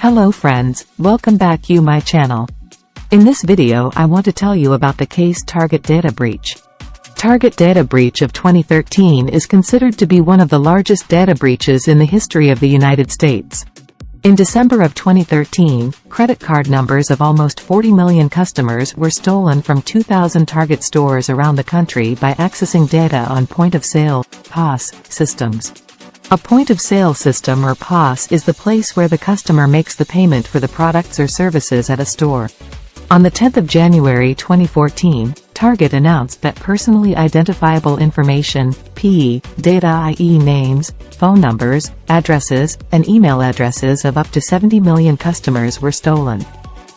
Hello friends, welcome back to my channel. In this video I want to tell you about the case Target data breach. Target data breach of 2013 is considered to be one of the largest data breaches in the history of the United States. In December of 2013, credit card numbers of almost 40 million customers were stolen from 2,000 Target stores around the country by accessing data on point-of-sale (POS) systems. A point-of-sale system or POS is the place where the customer makes the payment for the products or services at a store. On the 10th of January 2014, Target announced that personally identifiable information, PII, data i.e. names, phone numbers, addresses, and email addresses of up to 70 million customers were stolen.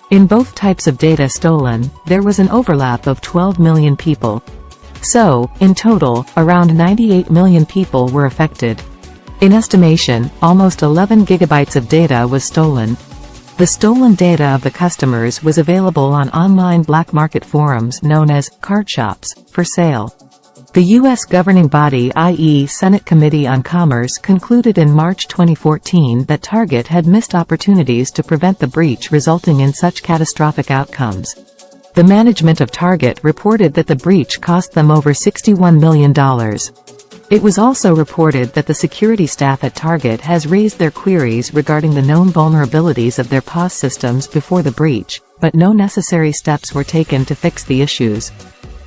In both types of data stolen, there was an overlap of 12 million people. So, in total, around 98 million people were affected. In estimation, almost 11 gigabytes of data was stolen. The stolen data of the customers was available on online black market forums known as card shops for sale. The U.S. governing body, i.e. Senate Committee on Commerce, concluded in March 2014 that Target had missed opportunities to prevent the breach resulting in such catastrophic outcomes. The management of Target reported that the breach cost them over $61 million. It was also reported that the security staff at Target has raised their queries regarding the known vulnerabilities of their POS systems before the breach, but no necessary steps were taken to fix the issues.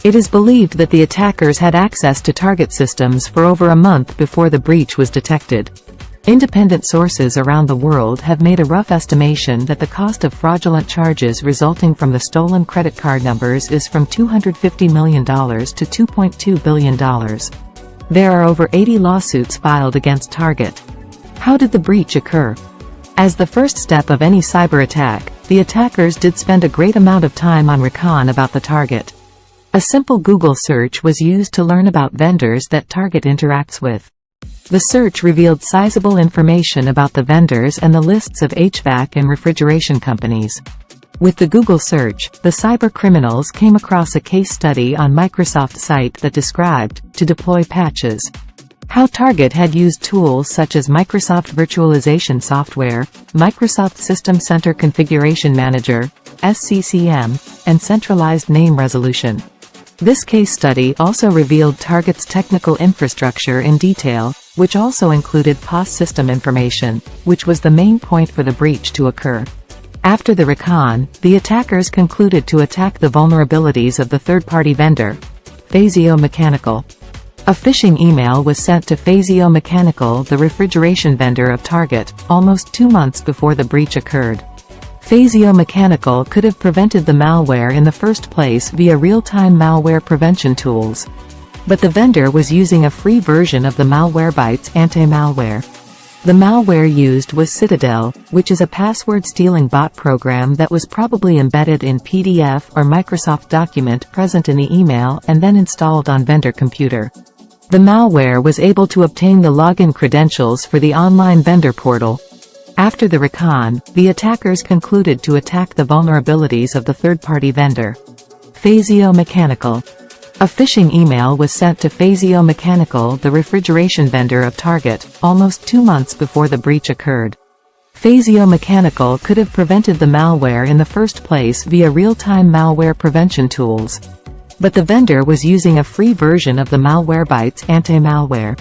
It is believed that the attackers had access to Target systems for over a month before the breach was detected. Independent sources around the world have made a rough estimation that the cost of fraudulent charges resulting from the stolen credit card numbers is from $250 million to $2.2 billion. There are over 80 lawsuits filed against Target. How did the breach occur? As the first step of any cyber attack, the attackers did spend a great amount of time on recon about the target. A simple Google search was used to learn about vendors that Target interacts with. The search revealed sizable information about the vendors and the lists of HVAC and refrigeration companies. With the Google search, the cyber criminals came across a case study on Microsoft's site that described, to deploy patches, how Target had used tools such as Microsoft Virtualization Software, Microsoft System Center Configuration Manager, SCCM, and Centralized Name Resolution. This case study also revealed Target's technical infrastructure in detail, which also included POS system information, which was the main point for the breach to occur. After the recon, the attackers concluded to attack the vulnerabilities of the third-party vendor, Finacial. A phishing email was sent to Finacial, the refrigeration vendor of Target, almost 2 months before the breach occurred. Finacial could have prevented the malware in the first place via real-time malware prevention tools. But the vendor was using a free version of the Malwarebytes anti-malware. The malware used was Citadel, which is a password-stealing bot program that was probably embedded in PDF or Microsoft document present in the email and then installed on vendor computer. The malware was able to obtain the login credentials for the online vendor portal. After the recon, the attackers concluded to attack the vulnerabilities of the third-party vendor, Finacial. A phishing email was sent to Finacial, the refrigeration vendor of Target, almost 2 months before the breach occurred. Finacial could have prevented the malware in the first place via real-time malware prevention tools. But the vendor was using a free version of the Malwarebytes anti-malware.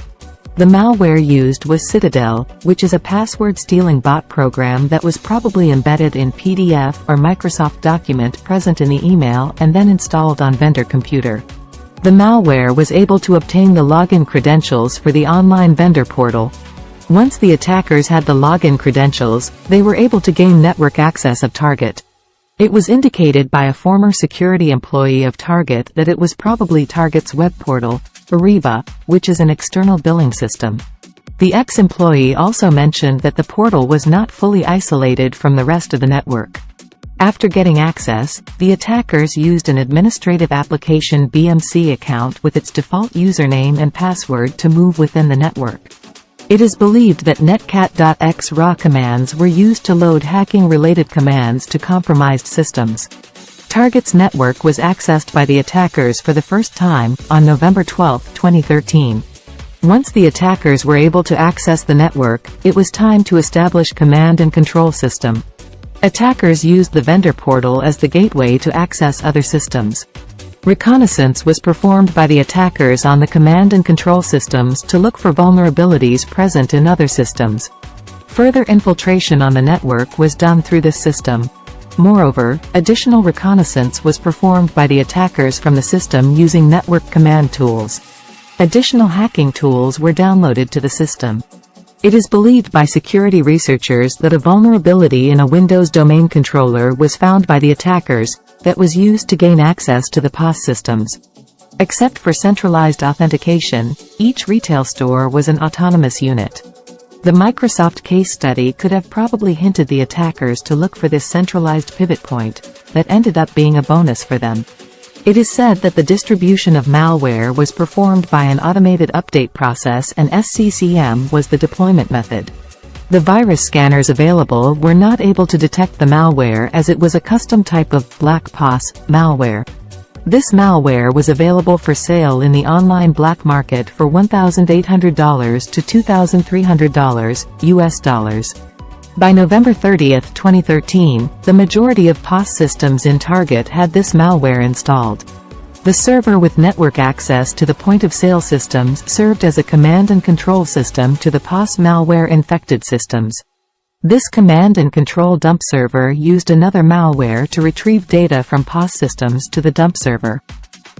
The malware used was Citadel, which is a password-stealing bot program that was probably embedded in PDF or Microsoft document present in the email and then installed on vendor computer. The malware was able to obtain the login credentials for the online vendor portal. Once the attackers had the login credentials, they were able to gain network access of Target. It was indicated by a former security employee of Target that it was probably Target's web portal, Ariba, which is an external billing system. The ex-employee also mentioned that the portal was not fully isolated from the rest of the network. After getting access, the attackers used an administrative application BMC account with its default username and password to move within the network. It is believed that netcat.exe raw commands were used to load hacking-related commands to compromised systems. Target's network was accessed by the attackers for the first time, on November 12, 2013. Once the attackers were able to access the network, it was time to establish command and control system. Attackers used the vendor portal as the gateway to access other systems. Reconnaissance was performed by the attackers on the command and control systems to look for vulnerabilities present in other systems. Further infiltration on the network was done through this system. Moreover, additional reconnaissance was performed by the attackers from the system using network command tools. Additional hacking tools were downloaded to the system. It is believed by security researchers that a vulnerability in a Windows domain controller was found by the attackers, that was used to gain access to the POS systems. Except for centralized authentication, each retail store was an autonomous unit. The Microsoft case study could have probably hinted the attackers to look for this centralized pivot point, that ended up being a bonus for them. It is said that the distribution of malware was performed by an automated update process and SCCM was the deployment method. The virus scanners available were not able to detect the malware as it was a custom type of black POS malware. This malware was available for sale in the online black market for $1,800 to $2,300 US dollars. By November 30, 2013, the majority of POS systems in Target had this malware installed. The server with network access to the point-of-sale systems served as a command and control system to the POS malware-infected systems. This command and control dump server used another malware to retrieve data from POS systems to the dump server.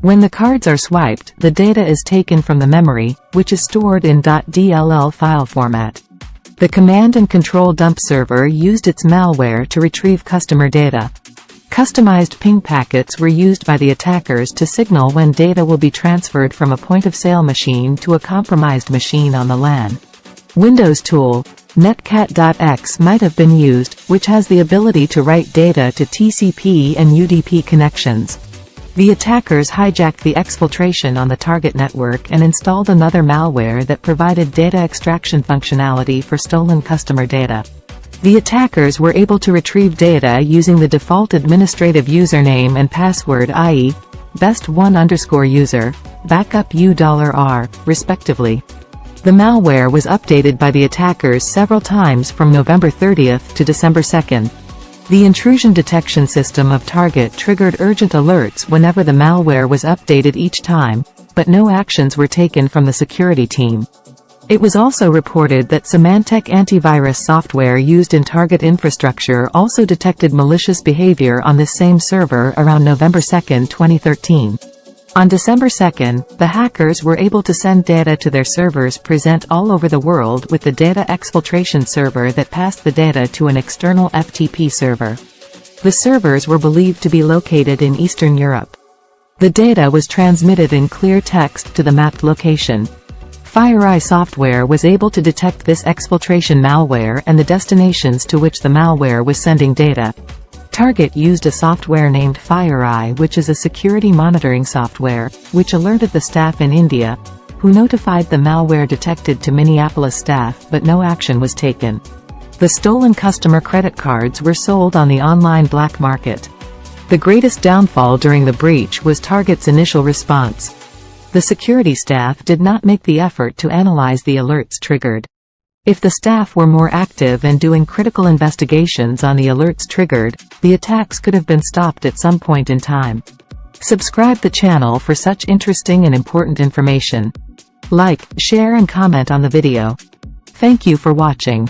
When the cards are swiped, the data is taken from the memory, which is stored in .dll file format. The command and control dump server used its malware to retrieve customer data. Customized ping packets were used by the attackers to signal when data will be transferred from a point-of-sale machine to a compromised machine on the LAN. Windows tool, netcat.x might have been used, which has the ability to write data to TCP and UDP connections. The attackers hijacked the exfiltration on the target network and installed another malware that provided data extraction functionality for stolen customer data. The attackers were able to retrieve data using the default administrative username and password, i.e., best1_user, backup $R, respectively. The malware was updated by the attackers several times from November 30 to December 2. The intrusion detection system of Target triggered urgent alerts whenever the malware was updated each time, but no actions were taken from the security team. It was also reported that Symantec antivirus software used in Target infrastructure also detected malicious behavior on this same server around November 2, 2013. On December 2, the hackers were able to send data to their servers present all over the world with the data exfiltration server that passed the data to an external FTP server. The servers were believed to be located in Eastern Europe. The data was transmitted in clear text to the mapped location. FireEye software was able to detect this exfiltration malware and the destinations to which the malware was sending data. Target used a software named FireEye, which is a security monitoring software, which alerted the staff in India, who notified the malware detected to Minneapolis staff but no action was taken. The stolen customer credit cards were sold on the online black market. The greatest downfall during the breach was Target's initial response. The security staff did not make the effort to analyze the alerts triggered. If the staff were more active and doing critical investigations on the alerts triggered, the attacks could have been stopped at some point in time. Subscribe the channel for such interesting and important information. Like, share and comment on the video. Thank you for watching.